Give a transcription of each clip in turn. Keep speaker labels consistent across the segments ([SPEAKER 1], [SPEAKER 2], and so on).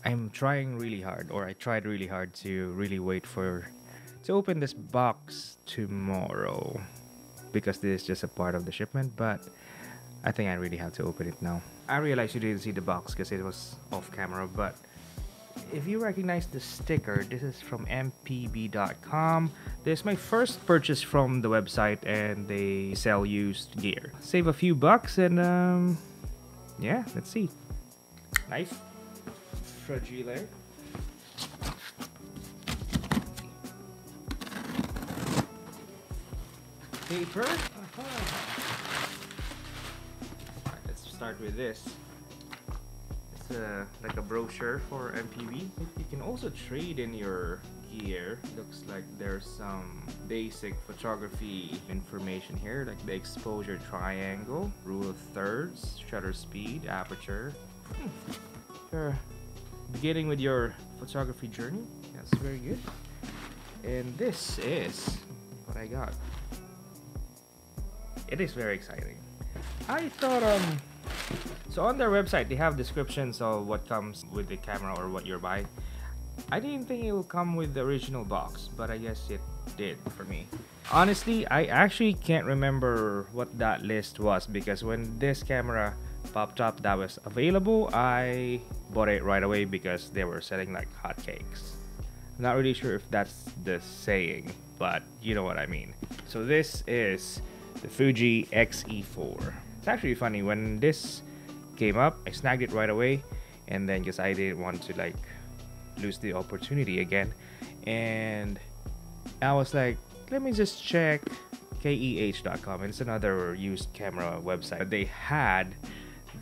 [SPEAKER 1] I'm trying really hard, or I tried really hard to really wait to open this box tomorrow because this is just a part of the shipment, but I think I really have to open it now. I realized you didn't see the box because it was off camera, but if you recognize the sticker, this is from mpb.com. This is my first purchase from the website, and they sell used gear. Save a few bucks, and yeah, let's see. Knife, fragile. Paper. Alright, let's start with this. It's like a brochure for MPB. You can also trade in your gear. Looks like there's some basic photography information here, like the exposure triangle, rule of thirds, shutter speed, aperture. Beginning with your photography journey. That's very good. And this is what I got. It is very exciting. I thought so on their website they have descriptions of what comes with the camera or what you're buying. I didn't think it will come with the original box, but I guess it did for me. Honestly, I actually can't remember what that list was, because when this camera popped up that was available, I bought it right away because they were selling like hotcakes. I'm not really sure if that's the saying, but you know what I mean. So this is the Fuji X-E4. It's actually funny, when this came up, I snagged it right away, and then because I didn't want to like lose the opportunity again, and I was like, let me just check keh.com. It's another used camera website. They had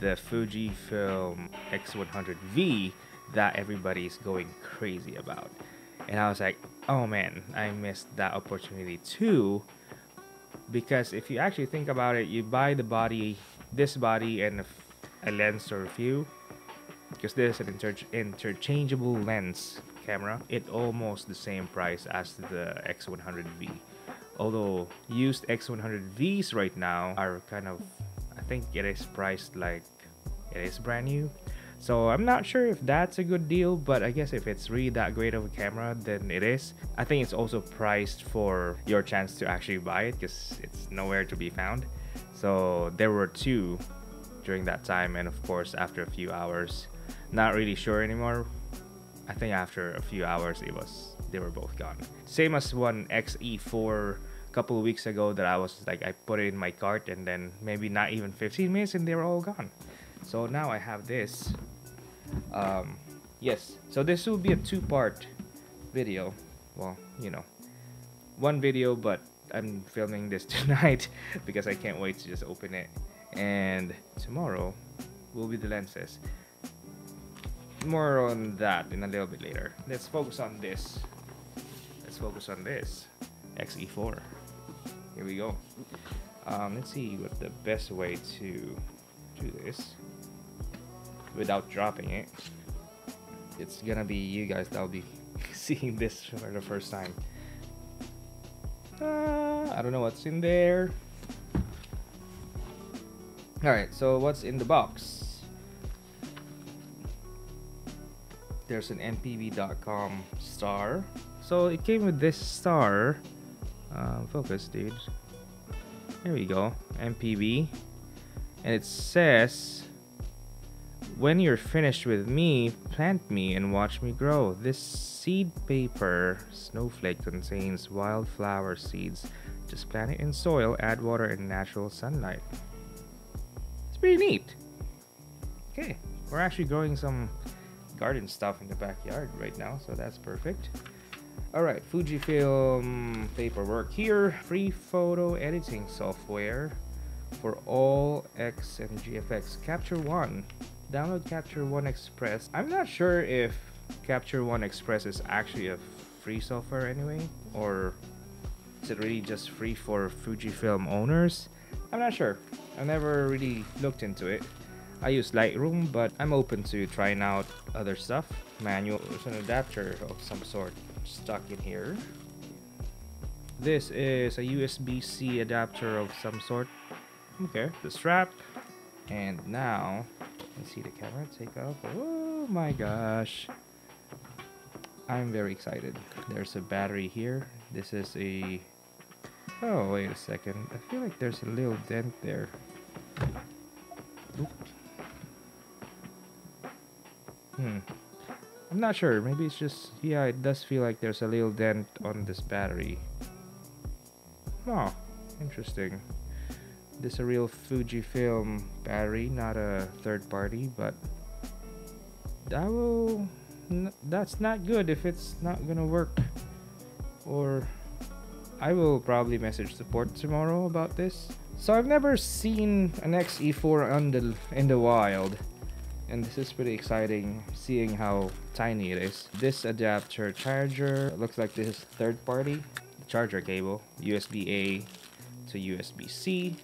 [SPEAKER 1] the Fujifilm X100V that everybody's going crazy about, and I was like, oh man, I missed that opportunity too. Because if you actually think about it, you buy the body, this body, and a lens or a few, because this is an interchangeable lens camera. It's almost the same price as the X100V. Although used X100Vs right now are kind of, I think it is priced like it is brand new. So I'm not sure if that's a good deal, but I guess if it's really that great of a camera, then it is. I think it's also priced for your chance to actually buy it, because it's nowhere to be found. So there were two during that time, and of course after a few hours, not really sure anymore. I think after a few hours they were both gone. Same as one X-E4 a couple of weeks ago that I was like, I put it in my cart, and then maybe not even 15 minutes and they were all gone. So now I have this. Yes, so this will be a two-part video. Well, you know, one video, but I'm filming this tonight because I can't wait to just open it. And tomorrow will be the lenses. More on that in a little bit later. Let's focus on this. Let's focus on this X-E4. Here we go. Let's see what the best way to do this without dropping it. It's gonna be you guys that'll be seeing this for the first time. I don't know what's in there. Alright, so what's in the box? There's an mpb.com star. So it came with this star. Focus, dude. There we go, MPB. And it says, when you're finished with me, plant me and watch me grow. This seed paper snowflake contains wildflower seeds. Just plant it in soil, add water and natural sunlight. It's pretty neat. Okay, we're actually growing some garden stuff in the backyard right now, so that's perfect. Alright, Fujifilm paperwork here. Free photo editing software for all X and GFX. Capture One. Download Capture One Express. I'm not sure if Capture One Express is actually a free software anyway, or is it really just free for Fujifilm owners? I'm not sure. I never really looked into it. I use Lightroom, but I'm open to trying out other stuff. Manual. There's an adapter of some sort stuck in here. This is a USB-C adapter of some sort. Okay, the strap. And now, let's see the camera take off. Whoa. Oh my gosh. I'm very excited. There's a battery here. This is a... Oh, wait a second. I feel like there's a little dent there. Oop. I'm not sure. Maybe it's just... Yeah, it does feel like there's a little dent on this battery. Oh, interesting. This is a real Fujifilm battery, not a third party, but that will... That's not good if it's not gonna work. Or I will probably message support tomorrow about this. So I've never seen an X-E4 in the wild, and this is pretty exciting seeing how tiny it is. This adapter charger looks like this is third party. Charger cable, USB-A to USB-C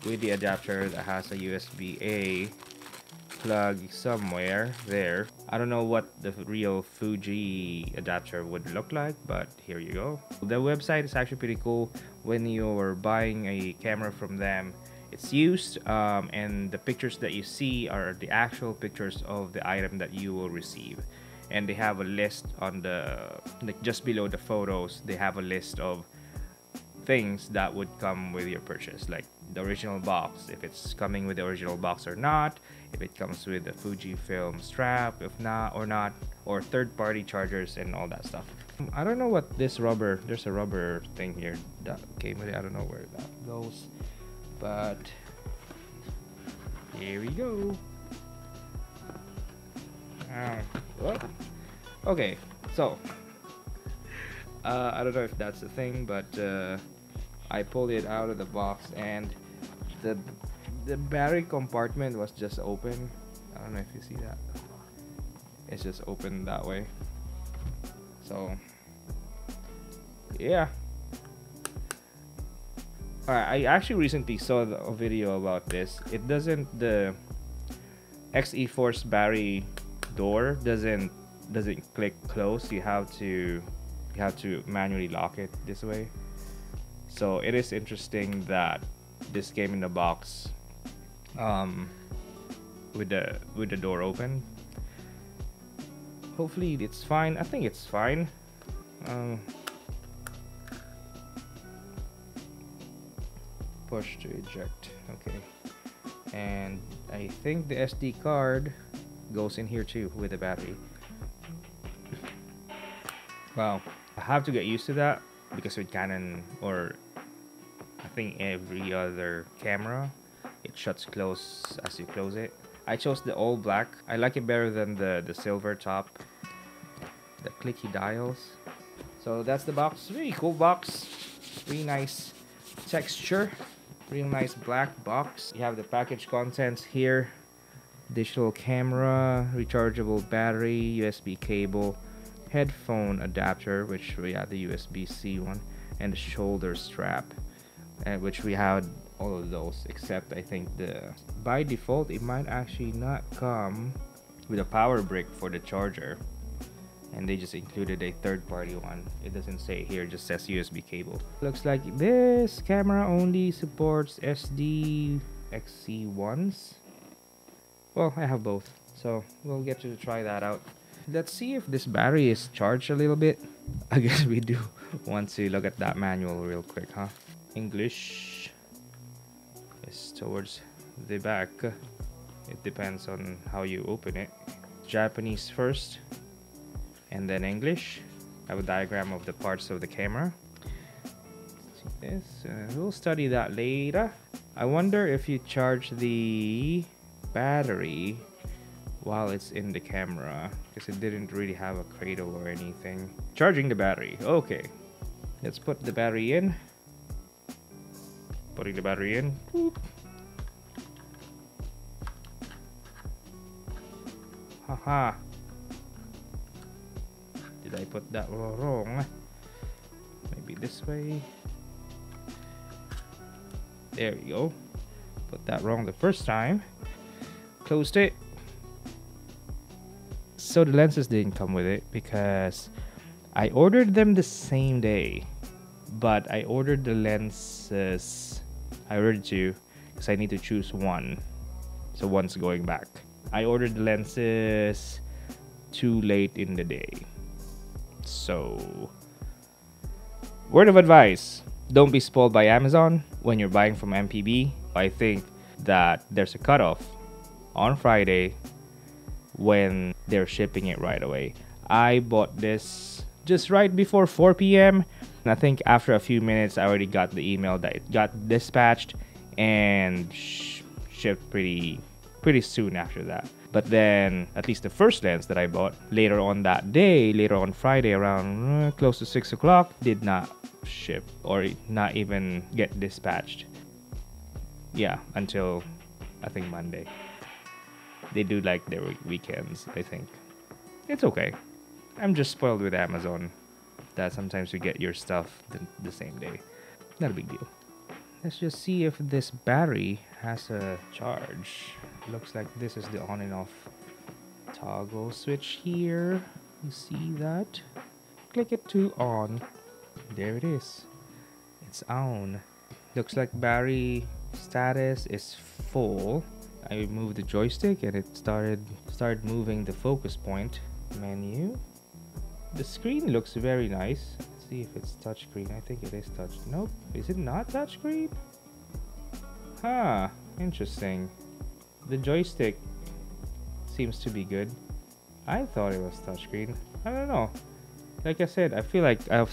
[SPEAKER 1] with the adapter that has a USB-A plug somewhere there. I don't know what the real Fuji adapter would look like, but here you go. The website is actually pretty cool. When you're buying a camera from them, it's used, and the pictures that you see are the actual pictures of the item that you will receive. And they have a list on the, like just below the photos, they have a list of things that would come with your purchase, like the original box, if it's coming with the original box or not, if it comes with the Fujifilm strap, if not, or third-party chargers and all that stuff. I don't know what this rubber, there's a rubber thing here that came with it. I don't know where that goes, but here we go. What? Okay, so I don't know if that's the thing, but I pulled it out of the box and the battery compartment was just open. I don't know if you see that. It's just open that way. So yeah. Alright, I actually recently saw a video about this. It doesn't, the X-E4's battery door doesn't click close. You have to manually lock it this way. So it is interesting that this came in the box with the door open. Hopefully it's fine. I think it's fine. Push to eject. Okay, and I think the SD card goes in here too with the battery. Wow, I have to get used to that because with Canon, or I think every other camera, it shuts close as you close it. I chose the all black. I like it better than the silver top, the clicky dials. So that's the box. Really cool box, really nice texture, real nice black box. You have the package contents here: digital camera, rechargeable battery, USB cable, headphone adapter, which we had the USB-C one, and the shoulder strap, which we had all of those, except I think by default it might actually not come with a power brick for the charger, and they just included a third-party one. It doesn't say here, it just says USB cable. Looks like this camera only supports SD XC1s. Well, I have both, so we'll get to try that out. Let's see if this battery is charged a little bit. I guess we do want to look at that manual real quick, huh? English is towards the back. It depends on how you open it. Japanese first, and then English. I have a diagram of the parts of the camera. See this? We'll study that later. I wonder if you charge the battery while it's in the camera, because it didn't really have a cradle or anything. Charging the battery. Okay, let's put the battery in. Putting the battery in. Boop. Haha. Did I put that wrong? Maybe this way. There we go. Put that wrong the first time. Closed it. So the lenses didn't come with it because I ordered them the same day, but I ordered the lenses. I ordered two because I need to choose one, so one's going back. I ordered the lenses too late in the day. So, word of advice, don't be spoiled by Amazon when you're buying from MPB. I think that there's a cutoff on Friday when they're shipping it right away. I bought this just right before 4 p.m. and I think after a few minutes I already got the email that it got dispatched and shipped pretty soon after that. But then at least the first lens that I bought later on that day, later on Friday around close to 6 o'clock, did not ship or not even get dispatched. Yeah, until I think Monday. They do like their weekends, I think. It's okay. I'm just spoiled with Amazon that sometimes you get your stuff the same day. Not a big deal. Let's just see if this battery has a charge. Looks like this is the on and off toggle switch here. You see that? Click it to on. There it is. It's on. Looks like battery status is full. I moved the joystick and it started moving the focus point menu. The screen looks very nice. Let's see if it's touchscreen. I think it is touch. Nope. Is it not touchscreen? Huh. Interesting. The joystick seems to be good. I thought it was touchscreen. I don't know. Like I said, I feel like I've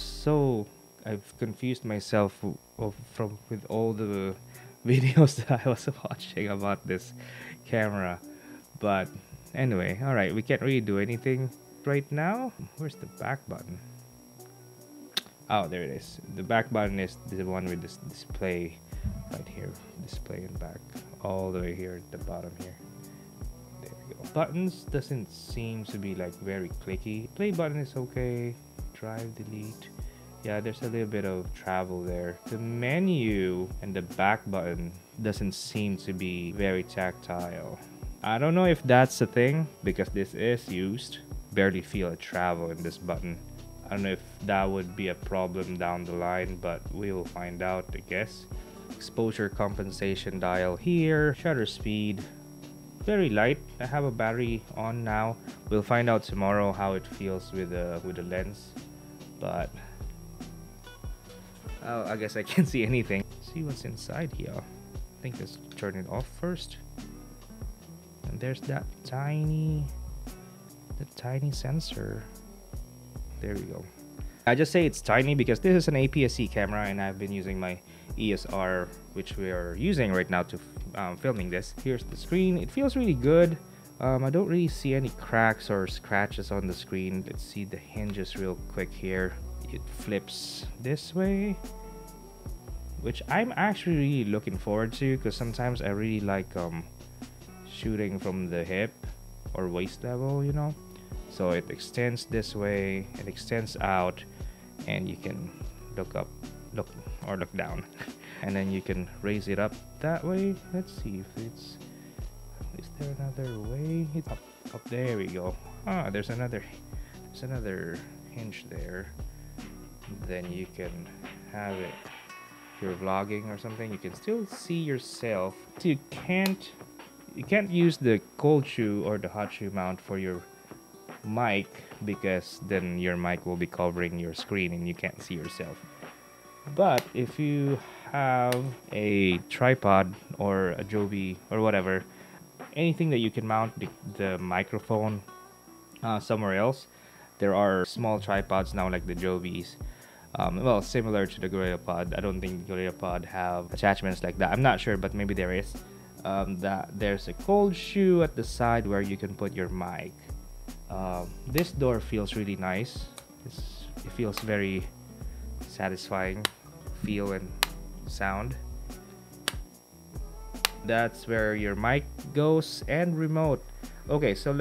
[SPEAKER 1] confused myself with all the videos that I was watching about this camera. But anyway, alright, we can't really do anything right now. Where's the back button? Oh, there it is. The back button is the one with this display right here. Display and back. All the way here at the bottom here. There we go. Buttons doesn't seem to be like very clicky. Play button is okay. Drive, delete. Yeah, there's a little bit of travel there. The menu and the back button doesn't seem to be very tactile. I don't know if that's a thing because this is used. Barely feel a travel in this button. I don't know if that would be a problem down the line, but we will find out, I guess. Exposure compensation dial here. Shutter speed. Very light. I have a battery on now. We'll find out tomorrow how it feels with the lens. But oh, I guess I can't see anything. See what's inside here. I think let's turn it off first. And there's that tiny sensor. There we go. I just say it's tiny because this is an APS-C camera and I've been using my ESR, which we are using right now to filming this. Here's the screen. It feels really good. I don't really see any cracks or scratches on the screen. Let's see the hinges real quick here. It flips this way, which I'm actually really looking forward to because sometimes I really like shooting from the hip or waist level, you know. So it extends this way, it extends out, and you can look up, look down, and then you can raise it up that way. Let's see if it's. Is there another way? It's up. There we go. Ah, there's another hinge there. Then you can have it. If you're vlogging or something, you can still see yourself. You can't use the cold shoe or the hot shoe mount for your mic because then your mic will be covering your screen and you can't see yourself. But if you have a tripod or a Joby or whatever, anything that you can mount the microphone somewhere else, there are small tripods now like the Jobys. Well, similar to the Gorilla Pod. I don't think Gorilla Pod have attachments like that. I'm not sure, but maybe there is. That there's a cold shoe at the side where you can put your mic. This door feels really nice. It feels very satisfying feel and sound. That's where your mic goes and remote. Okay, so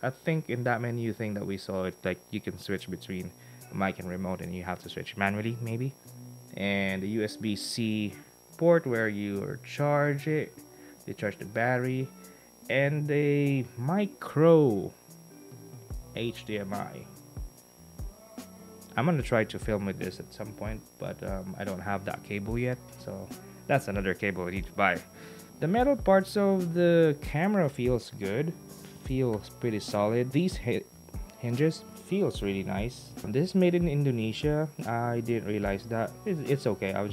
[SPEAKER 1] I think in that menu thing that we saw, it like you can switch between mic and remote and you have to switch manually maybe. And the USB-C port where you charge it, they charge the battery, and a micro HDMI. I'm gonna try to film with this at some point, but I don't have that cable yet, so that's another cable I need to buy. The metal parts of the camera feels good, feels pretty solid. These hinges. Feels really nice. This is made in Indonesia. I didn't realize that. It's okay. I was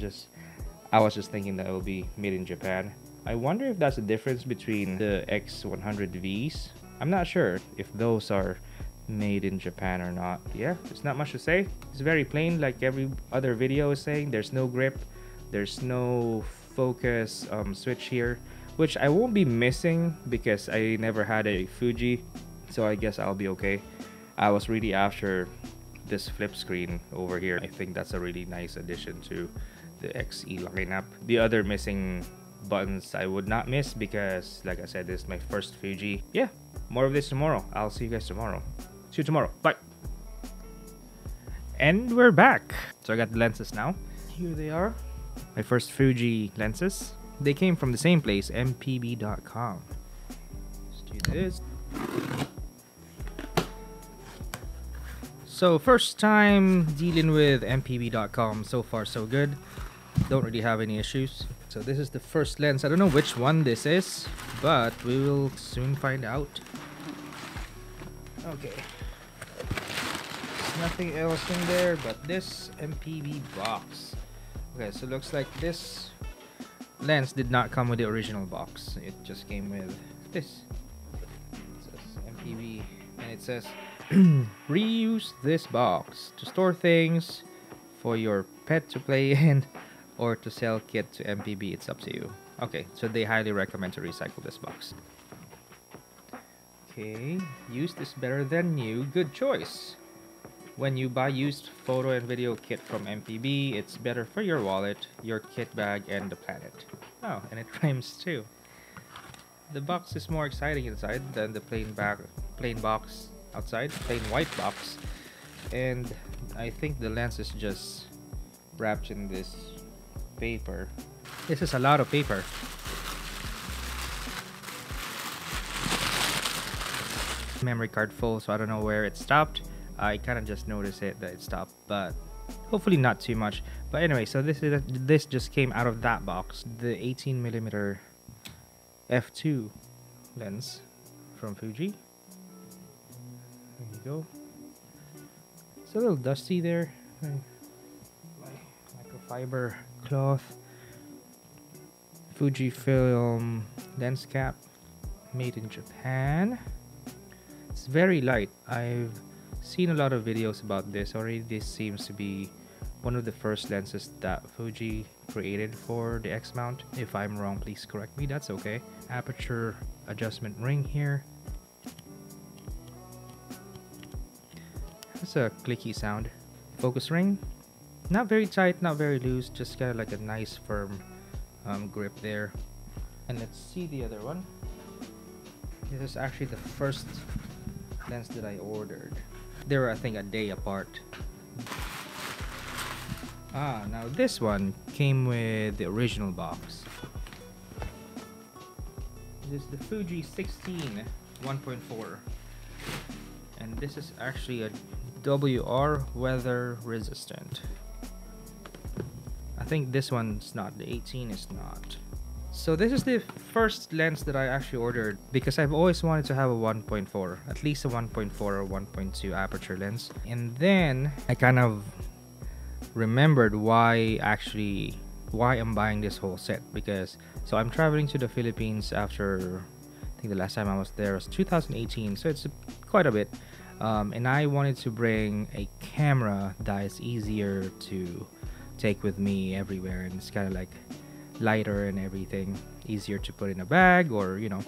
[SPEAKER 1] just thinking that it will be made in Japan. I wonder if that's the difference between the X100Vs. I'm not sure if those are made in Japan or not. Yeah, there's not much to say. It's very plain, like every other video is saying. There's no grip, there's no focus switch here, which I won't be missing because I never had a Fuji, so I guess I'll be okay. I was really after this flip screen over here. I think that's a really nice addition to the XE lineup. The other missing buttons I would not miss because, like I said, this is my first Fuji. Yeah, more of this tomorrow. I'll see you guys tomorrow. See you tomorrow. Bye. And we're back. So I got the lenses now. Here they are. My first Fuji lenses. They came from the same place, mpb.com. Let's do this. So first time dealing with mpb.com. So far so good. Don't really have any issues. So this is the first lens. I don't know which one this is, but we will soon find out. Okay. Nothing else in there but this MPB box. Okay, so it looks like this lens did not come with the original box. It just came with this. It says MPB and it says reuse this box to store things for your pet to play in or to sell kit to MPB. It's up to you. Okay, so they highly recommend to recycle this box. Okay, used is better than new. Good choice. When you buy used photo and video kit from MPB, it's better for your wallet, your kit bag, and the planet. Oh, and it rhymes too. The box is more exciting inside than the plain box outside, plain white box. And I think the lens is just wrapped in this paper. This is a lot of paper. Memory card full, so I don't know where it stopped. I kind of just noticed that it stopped, but hopefully not too much. But anyway, so this just came out of that box, the 18mm f2 lens from Fuji. There you go. It's a little dusty there. My microfiber cloth. Fujifilm lens cap, made in Japan. It's very light. I've seen a lot of videos about this already. This seems to be one of the first lenses that Fuji created for the X mount. If I'm wrong, please correct me. That's okay. Aperture adjustment ring here. That's a clicky sound. Focus ring. Not very tight, not very loose. Just kind of like a nice firm grip there. And let's see the other one. This is actually the first lens that I ordered. They were, I think, a day apart. Now this one came with the original box. This is the Fuji 16 1.4, and this is actually a WR weather resistant. I think this one's not. The 18 is not. So this is the first lens that I actually ordered because I've always wanted to have a 1.4, at least a 1.4 or 1.2 aperture lens. And then I kind of remembered why I'm buying this whole set, because so I'm traveling to the Philippines after, I think the last time I was there was 2018, so it's quite a bit. And I wanted to bring a camera that is easier to take with me everywhere, and it's kind of like lighter and everything, easier to put in a bag, or you know,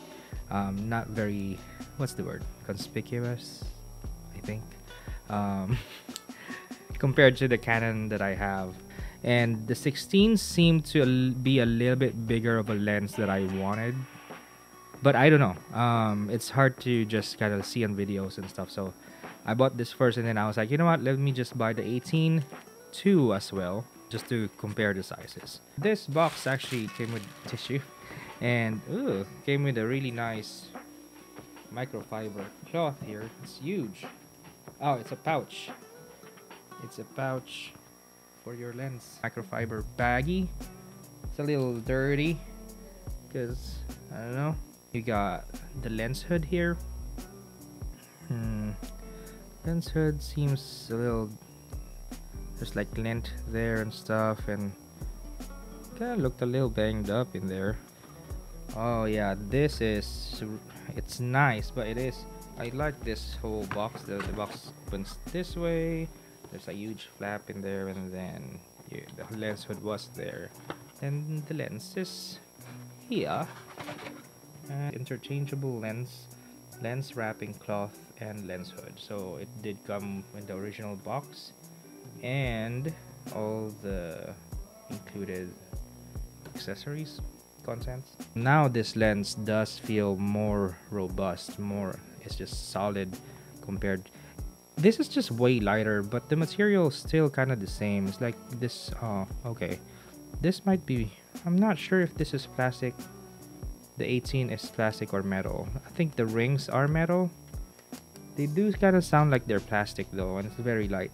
[SPEAKER 1] not very, what's the word, conspicuous, I think, compared to the Canon that I have. And the 16 seemed to be a little bit bigger of a lens that I wanted, but I don't know, it's hard to just kind of see on videos and stuff. So I bought this first, and then I was like, you know what, let me just buy the 18 2 as well, just to compare the sizes. This box actually came with tissue, and came with a really nice microfiber cloth here. It's huge. Oh, it's a pouch. It's a pouch for your lens. Microfiber baggie. It's a little dirty because I don't know. You got the lens hood here. Lens hood seems a little, there's like lint there and stuff, and kind of looked a little banged up in there. Oh yeah, this is, it's nice, but it is, I like this whole box. The box opens this way, there's a huge flap in there, and then yeah, the lens hood was there, and the lens is here, and interchangeable lens wrapping cloth and lens hood. So it did come in the original box and all the included accessories, contents. Now this lens does feel more robust, it's just solid compared. This is just way lighter, but the material is still kind of the same. It's like this. Oh, okay, this might be, I'm not sure if this is plastic. The 18 is plastic or metal. I think the rings are metal. They do kind of sound like they're plastic though, and it's very light,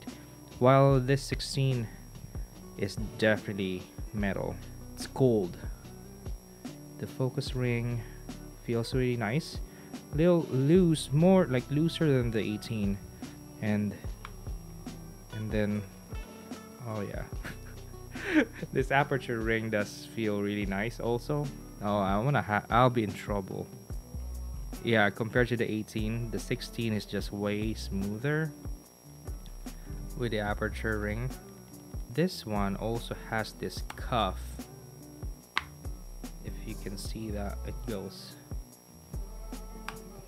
[SPEAKER 1] while this 16 is definitely metal. It's cold. The focus ring feels really nice, a little loose, more like looser than the 18, and then oh yeah, this aperture ring does feel really nice also. Oh, I'll be in trouble. Yeah, compared to the 18, the 16 is just way smoother with the aperture ring. This one also has this cuff. If you can see that, it goes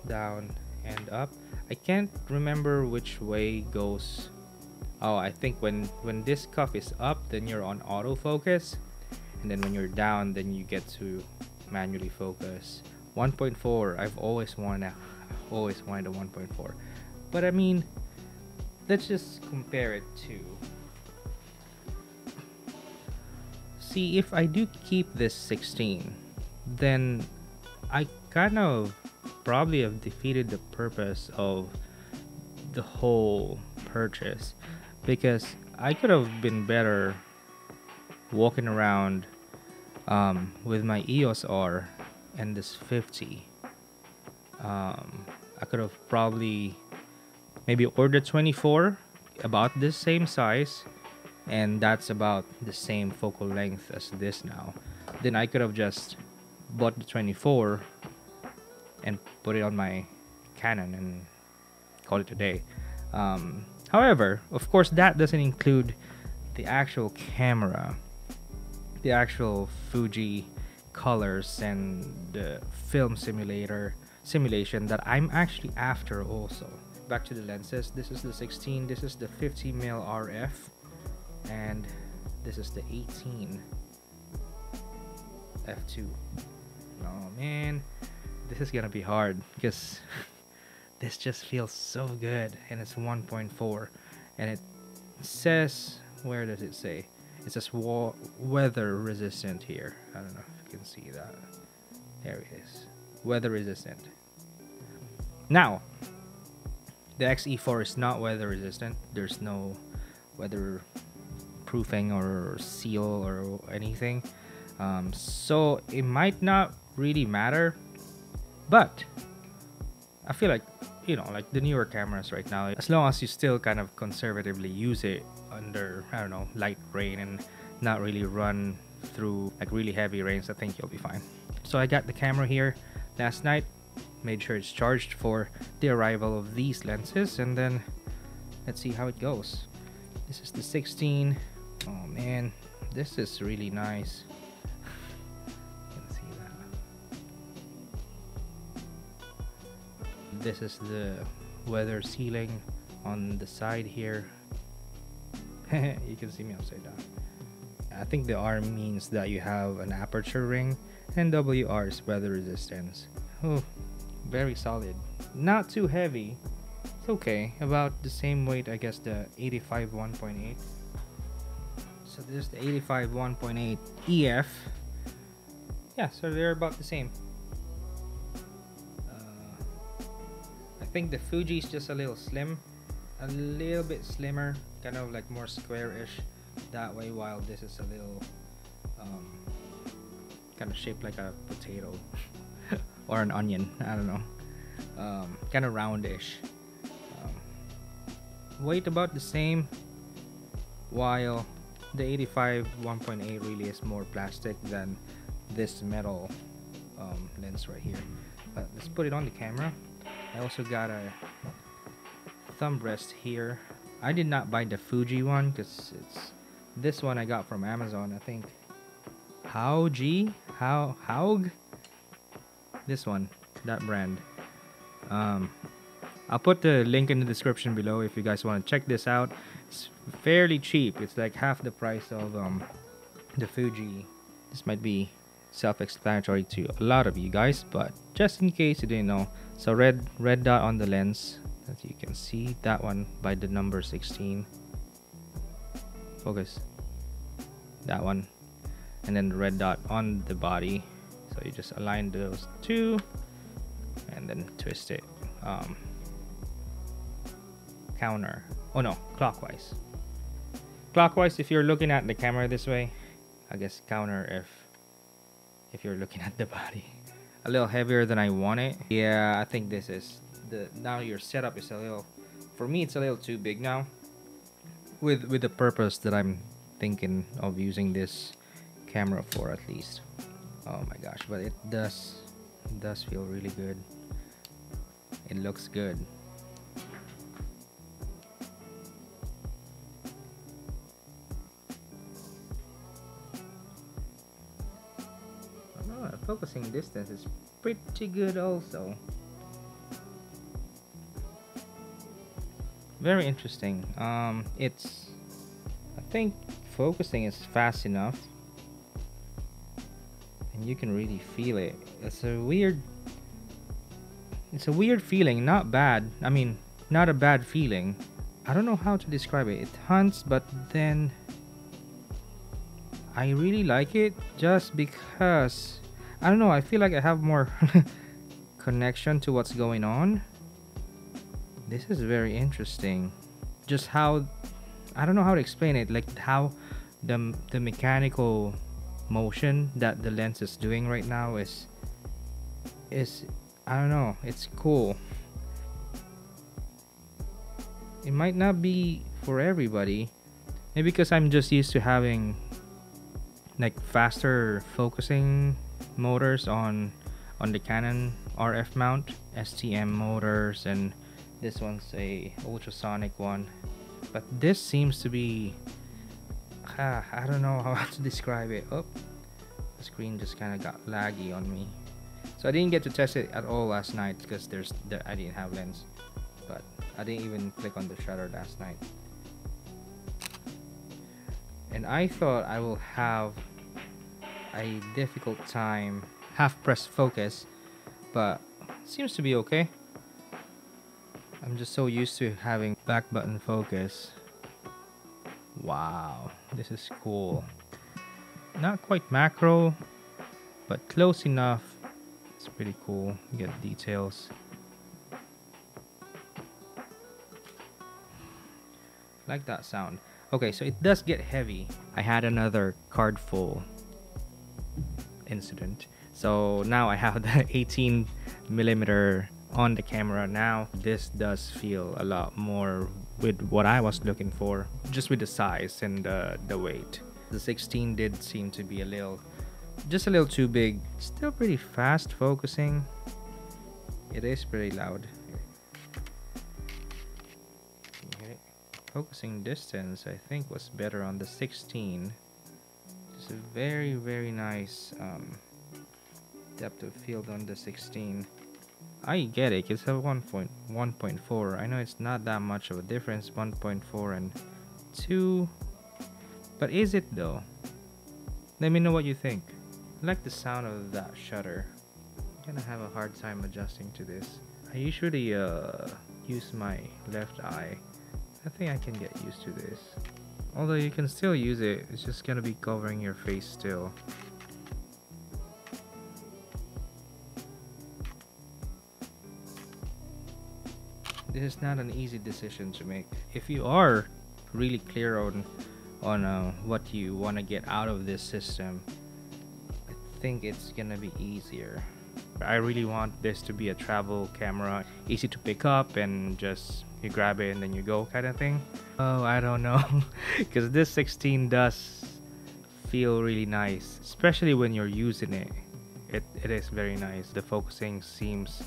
[SPEAKER 1] down and up. I can't remember which way goes. Oh, I think when this cuff is up, then you're on autofocus, and then when you're down, then you get to manually focus. 1.4, I've always wanted a 1.4, but I mean, let's just compare it to, see, if I do keep this 16, then I kind of probably have defeated the purpose of the whole purchase, because I could have been better walking around with my EOS R and this 50. I could have probably maybe ordered 24, about this same size, and that's about the same focal length as this now. Then I could have just bought the 24 and put it on my Canon and call it a day. However, of course, that doesn't include the actual camera, the actual Fuji colors, and the film simulation that I'm actually after also. Back to the lenses. This is the 16, this is the 50mm RF, and this is the 18 f2. Oh man, this is gonna be hard because this just feels so good, and it's 1.4, and it says, where does it say? It says weather resistant here. I don't know if you can see that. There it is. Weather resistant. Now, the X-E4 is not weather resistant. There's no weather proofing or seal or anything. So it might not really matter. But I feel like, you know, like the newer cameras right now, as long as you still kind of conservatively use it under, I don't know, light rain and not really run through like really heavy rains, I think you'll be fine. So I got the camera here last night, made sure it's charged for the arrival of these lenses, and then let's see how it goes. This is the 16. Oh man, this is really nice. You can see that. This is the weather sealing on the side here. You can see me upside down. I think the R means that you have an aperture ring, and WR is weather resistance. Oh, very solid. Not too heavy. It's okay. About the same weight, I guess, the 85 1.8. So this is the 85 1.8 EF. Yeah, so they're about the same. I think the Fuji is just a little slim, a little bit slimmer, kind of like more square-ish that way, while this is a little kind of shaped like a potato or an onion, I don't know, kind of roundish. weight about the same, while the 85 1.8 really is more plastic than this metal lens right here. But let's put it on the camera. I also got a thumb rest here. I did not buy the Fuji one because it's this one I got from Amazon. I think Haug, this one, that brand. I'll put the link in the description below if you guys want to check this out. It's fairly cheap. It's like half the price of the Fuji. This might be self-explanatory to a lot of you guys, but just in case you didn't know. So red dot on the lens, as you can see, that one by the number 16. Focus. That one. And then the red dot on the body. So you just align those two and then twist it. Counter. Oh no, clockwise. Clockwise if you're looking at the camera this way. I guess counter if you're looking at the body. A little heavier than I want it. Yeah, I think this is now your setup is a little, for me it's a little too big now. With the purpose that I'm thinking of using this camera for, at least. Oh my gosh, but it does feel really good. It looks good. Oh, focusing distance is pretty good also. Very interesting. It's, I think focusing is fast enough and you can really feel it. It's a weird feeling, not bad. I mean, not a bad feeling. I don't know how to describe it. It hunts, but then I really like it just because, I don't know, I feel like I have more connection to what's going on. This is very interesting. Just how, I don't know how to explain it, like how the mechanical motion that the lens is doing right now is I don't know, it's cool. It might not be for everybody, maybe because I'm just used to having like faster focusing motors on the Canon RF mount, STM motors, and this one's a ultrasonic one. But this seems to be, I don't know how to describe it. Oh, the screen just kind of got laggy on me. So I didn't get to test it at all last night because I didn't have lens. But I didn't even click on the shutter last night. And I thought I will have a difficult time half press focus, but it seems to be okay. I'm just so used to having back button focus. Wow, this is cool. Not quite macro, but close enough. It's pretty cool. You get details. Like that sound. Okay, so it does get heavy. I had another card full incident. So now I have the 18mm on the camera now. This does feel a lot more with what I was looking for, just with the size and the weight. The 16 did seem to be just a little too big. Still pretty fast focusing. It is pretty loud. Focusing distance I think was better on the 16. Just a very, very nice depth of field on the 16. I get it, it's a 1.4. I know it's not that much of a difference, 1.4 and 2, but is it though? Let me know what you think. I like the sound of that shutter. I'm gonna have a hard time adjusting to this. I usually use my left eye. I think I can get used to this. Although you can still use it, it's just gonna be covering your face still. This is not an easy decision to make. If you are really clear on what you want to get out of this system, I think it's gonna be easier. I really want this to be a travel camera, easy to pick up and just you grab it and then you go kind of thing. Oh, I don't know, because this 16 does feel really nice, especially when you're using it. It is very nice. The focusing seems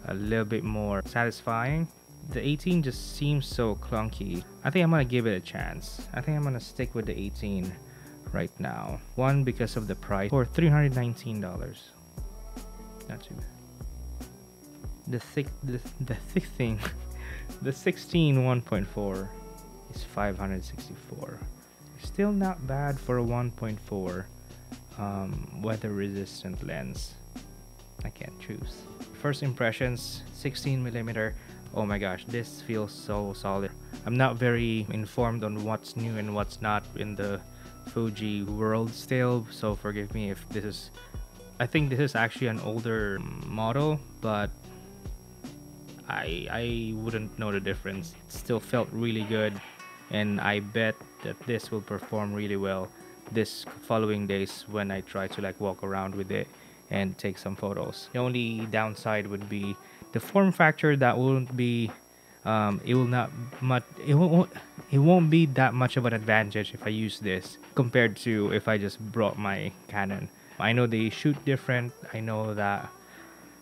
[SPEAKER 1] a little bit more satisfying. The 18 just seems so clunky. I think I'm gonna give it a chance. I think I'm gonna stick with the 18 right now. One, because of the price, for $319. Not too bad. The 16 1.4 is $564. Still not bad for a 1.4 weather resistant lens. I can't choose. First impressions, 16mm. Oh my gosh, this feels so solid. I'm not very informed on what's new and what's not in the Fuji world still, so forgive me if this is, I think this is actually an older model, but I wouldn't know the difference. It still felt really good, and I bet that this will perform really well this following days when I try to like walk around with it and take some photos. The only downside would be the form factor. That won't be it won't be that much of an advantage if I use this compared to if I just brought my Canon. I know they shoot different. I know that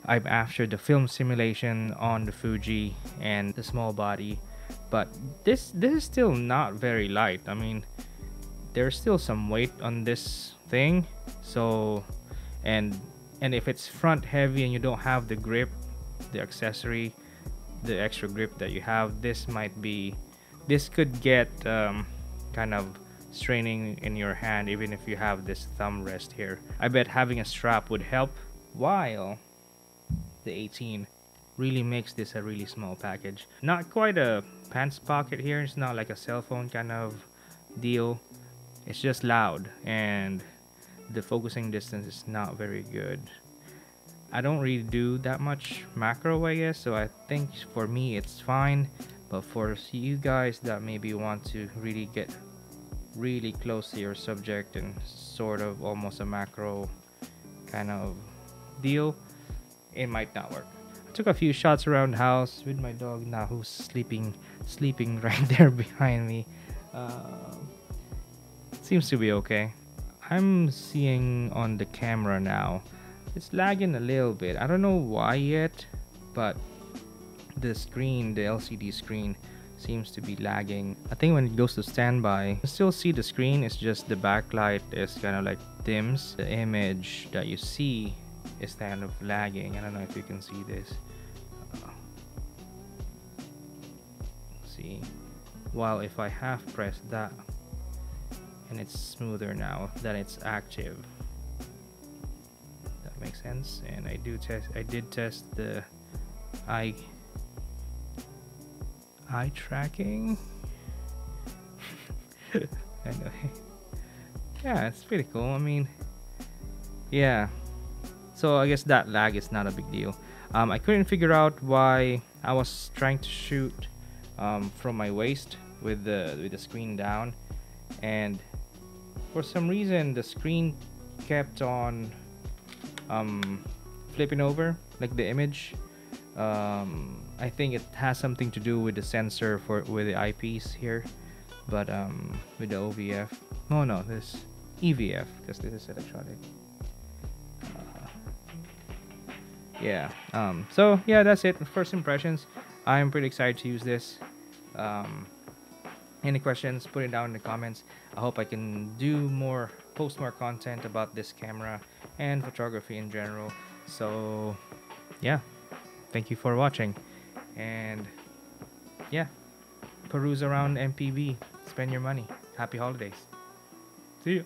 [SPEAKER 1] I'm after the film simulation on the Fuji and the small body, but this is still not very light. I mean, there's still some weight on this thing, so and if it's front heavy and you don't have the grip, the accessory, the extra grip that you have, this could get kind of straining in your hand even if you have this thumb rest here. I bet having a strap would help, while the 18 really makes this a really small package. Not quite a pants pocket here. It's not like a cell phone kind of deal. It's just loud, and the focusing distance is not very good. I don't really do that much macro, I guess, so I think for me it's fine, but for you guys that maybe want to really get really close to your subject and sort of almost a macro kind of deal, it might not work. I took a few shots around the house with my dog now, who's sleeping right there behind me. Seems to be okay. I'm seeing on the camera now, it's lagging a little bit. I don't know why yet, but the screen, the LCD screen, seems to be lagging. I think when it goes to standby, you still see the screen. It's just the backlight is kind of like dims. The image that you see is kind of lagging. I don't know if you can see this. See, while if I half press that, and it's smoother now that it's active. That makes sense. And I did test the eye tracking. Anyway, yeah, it's pretty cool. I mean, yeah. So I guess that lag is not a big deal. I couldn't figure out why I was trying to shoot from my waist with the screen down, and for some reason the screen kept on flipping over, like the image. I think it has something to do with the sensor with the eyepiece here, but with the OVF. No, this EVF, because this is electronic. Yeah. So yeah, that's it. First impressions. I'm pretty excited to use this. Any questions, put it down in the comments. I hope I can post more content about this camera and photography in general. So yeah, thank you for watching, and yeah, peruse around MPB, spend your money. Happy holidays. See you.